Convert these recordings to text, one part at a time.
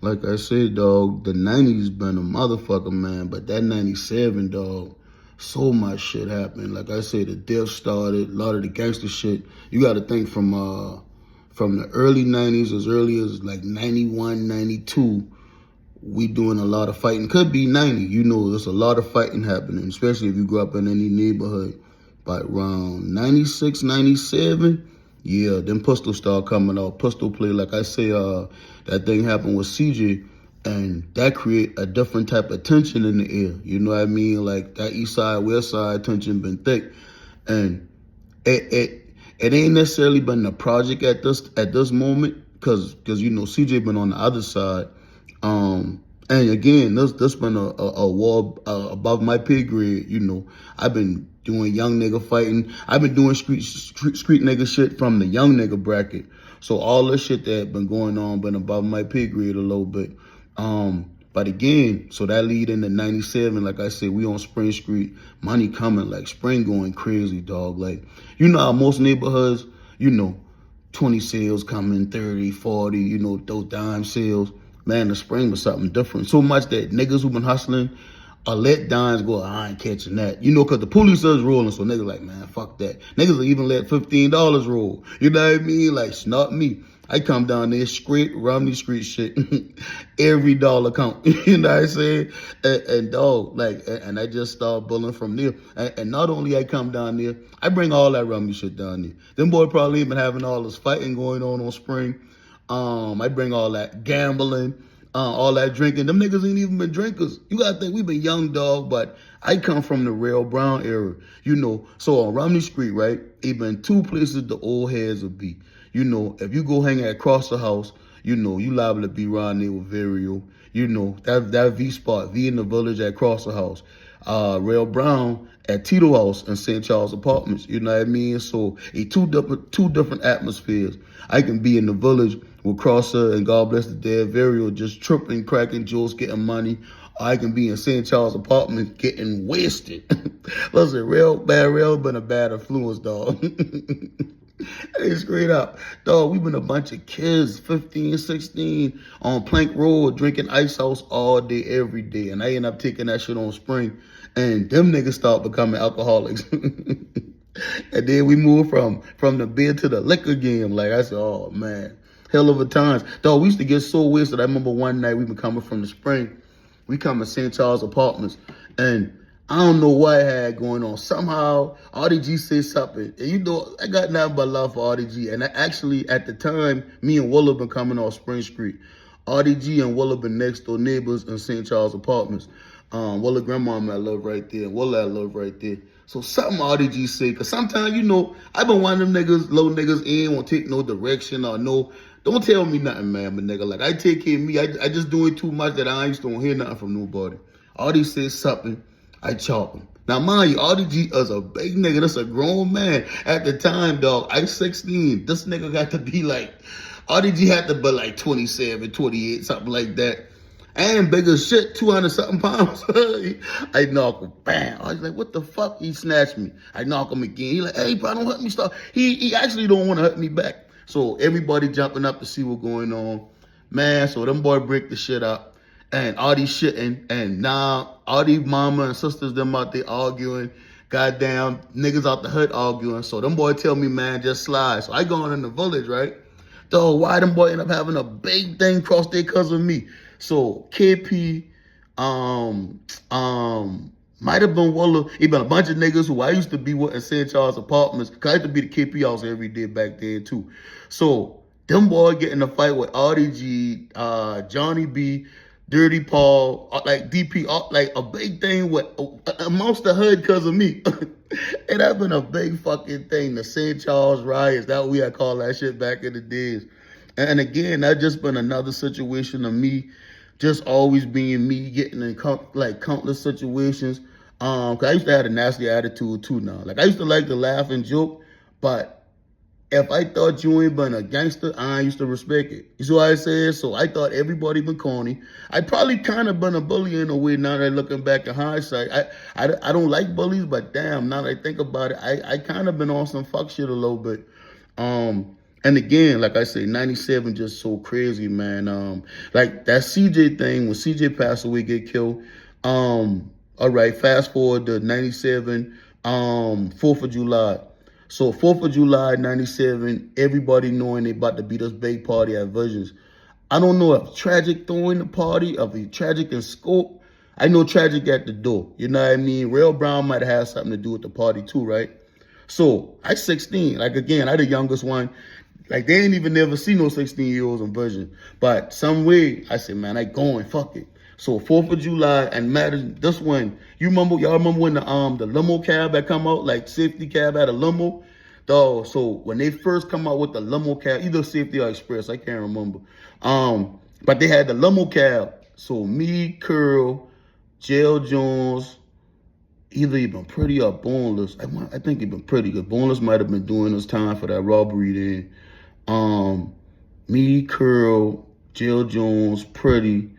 Like I said, dog, the 90s been a motherfucker, man. But that 97, dog, so much shit happened. Like I said, the death started, a lot of the gangster shit. You got to think from the early 90s, as early as like 91, 92, we doing a lot of fighting. Could be 90, you know, there's a lot of fighting happening, especially if you grew up in any neighborhood. But around 96, 97, yeah, then pistol start coming out. Pistol play, like I say, that thing happened with CJ, and that create a different type of tension in the air. You know what I mean? Like that east side, west side tension been thick. And it ain't necessarily been the project at this moment, cause you know CJ been on the other side. And again, this been a war above my pay grade. You know, I've been doing young nigga fighting. I've been doing street nigga shit from the young nigga bracket. So all this shit that been going on been above my pay grade a little bit. But again, so that lead into 97, like I said, we on Spring Street, money coming, like spring going crazy, dog. Like, you know how most neighborhoods, you know, 20 sales coming, 30, 40, you know, those dime sales. Man, the spring was something different. So much that niggas who been hustling let dimes go, I ain't catching that. You know, because the police is rolling, so niggas like, man, fuck that. Niggas will even let $15 roll. You know what I mean? Like, it's not me. I come down there straight Romney Street shit. Every dollar count. You know what I'm saying? And dog, like, and I just start bulling from there. And not only I come down there, I bring all that Romney shit down there. Them boy probably been having all this fighting going on spring. I bring all that gambling, all that drinking. Them niggas ain't even been drinkers. You gotta think we been young, dog, but I come from the Rail Brown era, you know. So on Romney Street, right, it been two places the old heads will be. You know, if you go hang at across the house, you know, you liable to be around there with Vario. You know, that V spot, V in the village at Cross the House. Rail Brown at Tito House in St. Charles Apartments. You know what I mean? So two different atmospheres. I can be in the village with Crosser and God bless the dead Vario just tripping, cracking jokes, getting money. Or I can be in St. Charles Apartments getting wasted. Listen, Rail been a bad influence, dog. Hey, straight up. Dog, we been a bunch of kids, 15, 16, on Plank Road, drinking Ice House all day, every day. And I end up taking that shit on spring. And them niggas start becoming alcoholics. And then we moved from the beer to the liquor game. Like, I said, oh, man. Hell of a times. Dog, we used to get so wasted. I remember one night we been coming from the spring. We come to St. Charles Apartments. And I don't know what I had going on. Somehow, RDG said something. And you know, I got nothing but love for RDG. And actually, at the time, me and Willa been coming off Spring Street. RDG and Willa been next door neighbors in St. Charles Apartments. Willa grandmama I live right there. Willa I live right there. So something RDG said, because sometimes, you know, I been one of them niggas, low niggas in, won't take no direction or no. Don't tell me nothing, man, but nigga. Like, I take care of me. I just doing too much that I ain't don't hear nothing from nobody. RDG said something. I chop him. Now, mind you, RDG is a big nigga. That's a grown man. At the time, dog, I 16. This nigga got to be like, RDG had to be like 27, 28, something like that. And big as shit, 200-something pounds. I knock him, bam. I was like, what the fuck? He snatched me. I knock him again. He like, hey, bro, don't hurt me. Stop. He actually don't want to hurt me back. So everybody jumping up to see what's going on. Man, so them boy break the shit up. And all these shitting, and now all these mama and sisters, them out there arguing, goddamn niggas out the hood arguing. So them boy tell me, man, just slide. So I go on in the village, right? So why them boy end up having a big thing cross there because of me? So KP, might have been Willa. It been a bunch of niggas who I used to be with in St. Charles Apartments. Cause I used to be the KP house every day back there too. So them boy get in a fight with RDG, Johnny B, Dirty Paul, like DP, like a big thing with amongst the hood because of me. And that's been a big fucking thing. The St. Charles riots, that we had called that shit back in the days. And again, that just been another situation of me just always being me, getting in like countless situations. Cause I used to have a nasty attitude too now. Like I used to like to laugh and joke, but if I thought you ain't been a gangster, I used to respect it. You see what I said? So I thought everybody been corny. I probably kind of been a bully in a way now that looking back in hindsight. I don't like bullies, but damn, now that I think about it, I kind of been on some fuck shit a little bit. And again, like I say, 97 just so crazy, man. Like that CJ thing, when CJ passed away, get killed. All right, fast forward to 97, 4th of July. So 4th of July, 97, everybody knowing they about to beat us big party at Visions. I don't know if Tragic throwing the party, if he Tragic in scope. I know Tragic at the door. You know what I mean? Rail Brown might have something to do with the party too, right? So I 16. Like again, I the youngest one. Like they ain't even never see no 16-year-olds in Virgin. But some way, I said, man, I going, fuck it. So 4th of July and Madison, this one, y'all remember when the limo cab had come out, like safety cab had a limo? Dog, so when they first come out with the limo cab, either safety or express, I can't remember. But they had the limo cab. So me, Curl, Jail Jones, either he been pretty or boneless. I think he been pretty good. Boneless might have been doing his time for that robbery then. Me, Curl, Jill Jones, Pretty.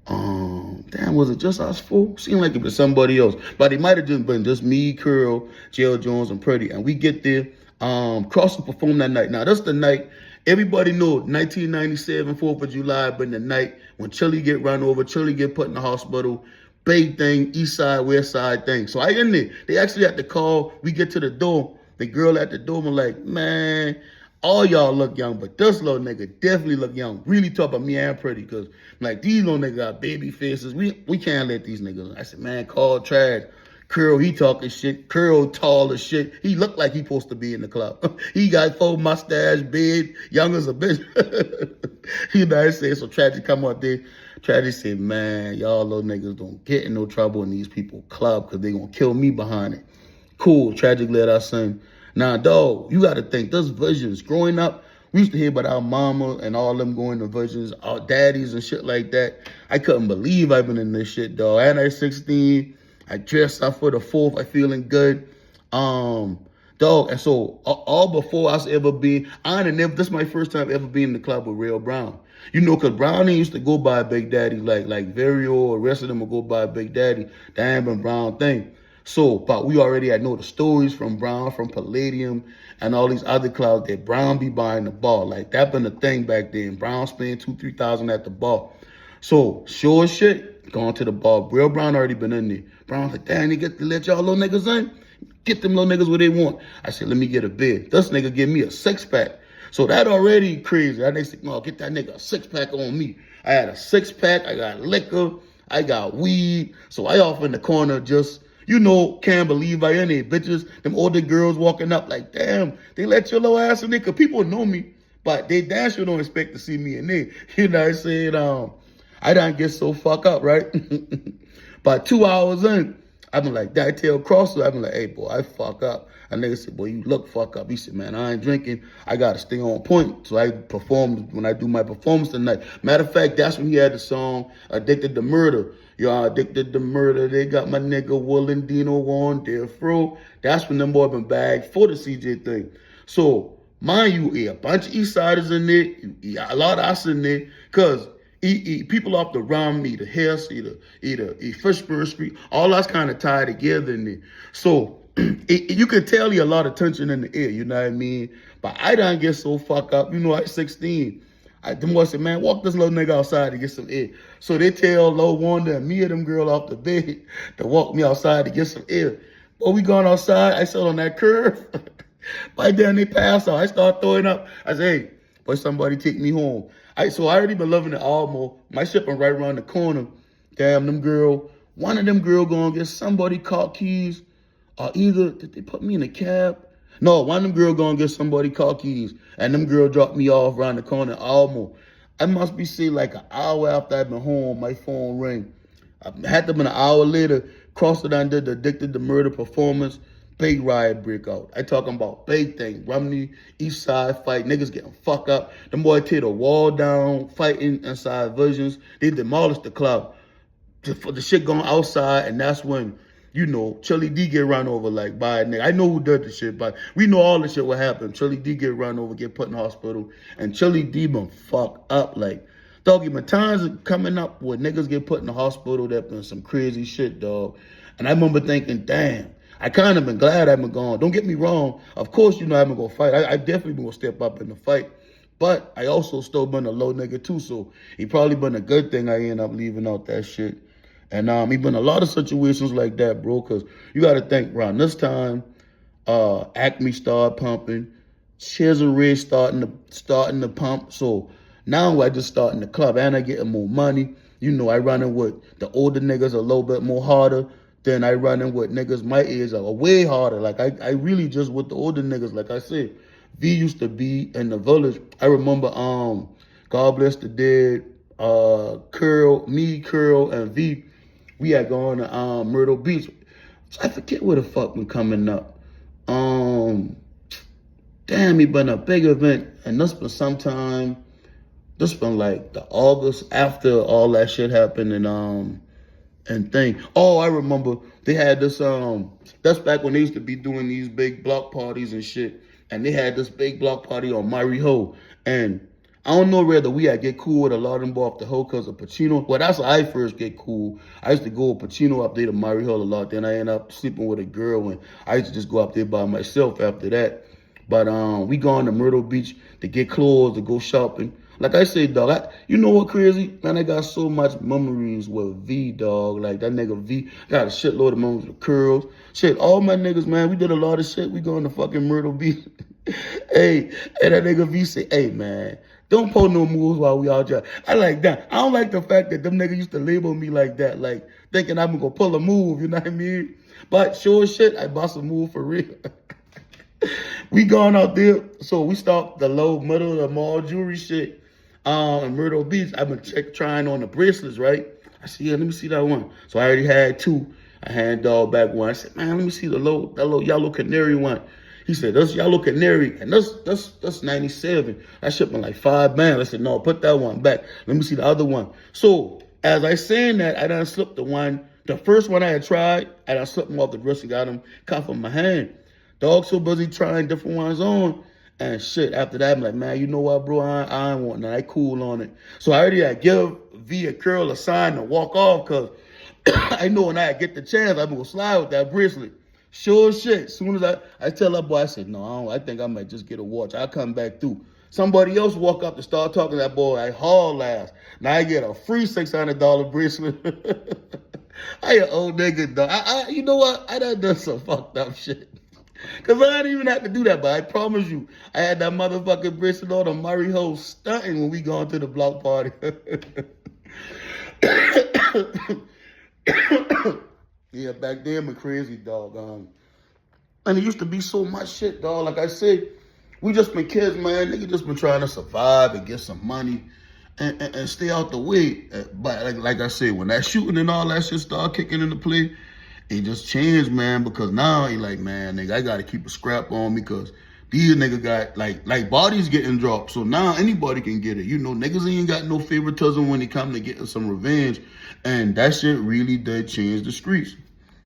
Damn, was it just us four? Seemed like it was somebody else. But it might have just been just me, Curl, Jill Jones, and Pretty. And we get there. Cross and perform that night. Now, that's the night. Everybody know 1997, 4th of July, been the night when Chili get run over, Chili get put in the hospital. Big thing, east side, west side thing. So I in there. They actually had to call. We get to the door. The girl at the door was like, man, all y'all look young, but this little nigga definitely look young. Really talk about me and Pretty, because like these little niggas got baby faces. We can't let these niggas. I said, man, call Trash. Curl, he talking shit. Curl tall as shit. He looked like he supposed to be in the club. He got full mustache, beard, young as a bitch. You know what I say? So Tragic come out there. Tragic said, man, y'all little niggas don't get in no trouble in these people club because they gonna kill me behind it. Cool, Tragic let us sing. Now, dog, you gotta think, those Visions, growing up, we used to hear about our mama and all them going to Visions, our daddies and shit like that. I couldn't believe I've been in this shit, dog. And I 16, I dressed up for the 4th, I feeling good. Dog, and so all before us ever being, this is my first time ever being in the club with Rail Brown. You know, because Brownie used to go by Big Daddy, like Vario or the rest of them would go by Big Daddy. That ain't been Brown thing. So, but we already had know the stories from Brown, from Palladium, and all these other clubs that Brown be buying the ball. Like, that been a thing back then. Brown spending $2,000-3,000 at the bar. So, sure as shit, going to the bar. Real Brown already been in there. Brown's like, damn, they get to let y'all little niggas in? Get them little niggas what they want. I said, let me get a bid. This nigga give me a 6-pack. So that already crazy. That nigga said, no, get that nigga a 6-pack on me. I had a 6-pack. I got liquor. I got weed. So I off in the corner just, you know, can't believe I in there. Bitches, them older girls walking up like, damn, they let your little ass in there. Because people know me, but they damn sure don't expect to see me in there. You know what I'm saying? I done get so fuck up, right? But 2 hours in, I been like, I tell Crosser, I been like, hey, boy, I fuck up. And nigga said, boy, you look fuck up. He said, man, I ain't drinking. I got to stay on point. So I perform when I do my performance tonight. Matter of fact, that's when he had the song Addicted to Murder. Y'all addicted to murder. They got my nigga Willin Dino on there, bro. That's when them boy been bagged for the CJ thing. So, mind you, a bunch of East Siders in there, a lot of us in there, because people off the Rum, either Hess, either Fishburne Street, all that's kind of tied together in there. So, you could tell you a lot of tension in the air, you know what I mean? But I done get so fucked up. You know, at 16, them boys said, man, walk this little nigga outside to get some air. So they tell Low Wanda and me and them girl off the bed to walk me outside to get some air. Boy, we going outside. I sat on that curve. Right there, and they pass out. I start throwing up. I say, hey, boy, somebody take me home. So I already been loving it Almo. My shit been right around the corner. Damn, one of them girl gonna get somebody caught keys. Or either, did they put me in a cab? No, one of them girl gonna get somebody car keys. And them girl dropped me off around the corner Almo. I must be, say, like an hour after I've been home, my phone ring. I had to been an hour later, crossed it and did the Addicted to Murder performance. Big riot break out. I talking about big thing. Romney, East Side fight. Niggas getting fucked up. Them boys tear the wall down, fighting inside Visions. They demolished the club. For the shit going outside, and that's when, you know, Chili D get run over like by a nigga. I know who did the shit, but we know all the shit what happened. Chili D get run over, get put in the hospital, and Chili D been fucked up. Like, doggy, my times are coming up where niggas get put in the hospital. That been some crazy shit, dog. And I remember thinking, damn, I kind of been glad I've been gone. Don't get me wrong. Of course, you know, I'm going to fight. I definitely been going to step up in the fight. But I also still been a low nigga too. So it probably been a good thing I ended up leaving out that shit. And he been a lot of situations like that, bro. Because you got to think, around this time, Acme started pumping. Shares of Red starting to pump. So now I just starting the club and I getting more money. You know, I running with the older niggas a little bit more harder than I running with niggas my age are way harder. Like I really just with the older niggas, like I said, V used to be in the village. I remember God bless the dead, Curl, and V, we had gone to Myrtle Beach. I forget where the fuck we coming up. Damn, it been a big event, and this been sometime. This been like the August after all that shit happened, and thing. Oh, I remember they had this. That's back when they used to be doing these big block parties and shit, and they had this big block party on Murray Ho, and I don't know whether we had get cool with a lot of them off the hoe because of Pacino. Well, that's how I first get cool. I used to go with Pacino up there to Murray Hill a lot. Then I ended up sleeping with a girl, and I used to just go up there by myself after that. But we gone to Myrtle Beach to get clothes, to go shopping. Like I say, dog, you know what crazy? Man, I got so much memories with V, dog. Like that nigga V, got a shitload of memories with Curls. Shit, all my niggas, man, we did a lot of shit. We going to fucking Myrtle Beach. Hey, that nigga V say, hey, man, don't pull no moves while we out there. I like that. I don't like the fact that them niggas used to label me like that, like thinking I'm gonna pull a move, you know what I mean? But sure as shit, I bust a move for real. We gone out there, so we stopped the low middle of the mall jewelry shit in Myrtle Beach. I've been trying on the bracelets, right? I said, yeah, let me see that one. So I already had two. I had dog back one. I said, man, let me see that little yellow canary one. He said, that's yellow canary, and that's 97. That shit been like $5. I said, no, put that one back. Let me see the other one. So as I saying that, I done slipped the first one I had tried, I done slipped him off the wrist and got him cuff in my hand. Dog so busy trying different ones on. And shit, after that, I'm like, man, you know what, bro? I ain't want none. I cool on it. So I already had give V a curl a sign to walk off because I know when I get the chance, I'm going to slide with that bracelet. Sure shit. As soon as I tell that boy, I said, no, I think I might just get a watch. I'll come back through. Somebody else walk up to start talking to that boy. I haul last. Now I get a free $600 bracelet. I an old nigga, dog. You know what? I done some fucked up shit. Because I didn't even have to do that, but I promise you, I had that motherfucking bracelet on the Murray Ho stunting when we gone to the block party. Yeah, back then, been crazy, dog. And it used to be so much shit, dog. Like I said, we just been kids, man. Nigga just been trying to survive and get some money and stay out the way. But like I said, when that shooting and all that shit started kicking into play, it just changed, man, because now he like, man, nigga, I got to keep a scrap on me because these nigga got, like bodies getting dropped. So now anybody can get it. You know, niggas ain't got no favoritism when it come to getting some revenge. And that shit really did change the streets.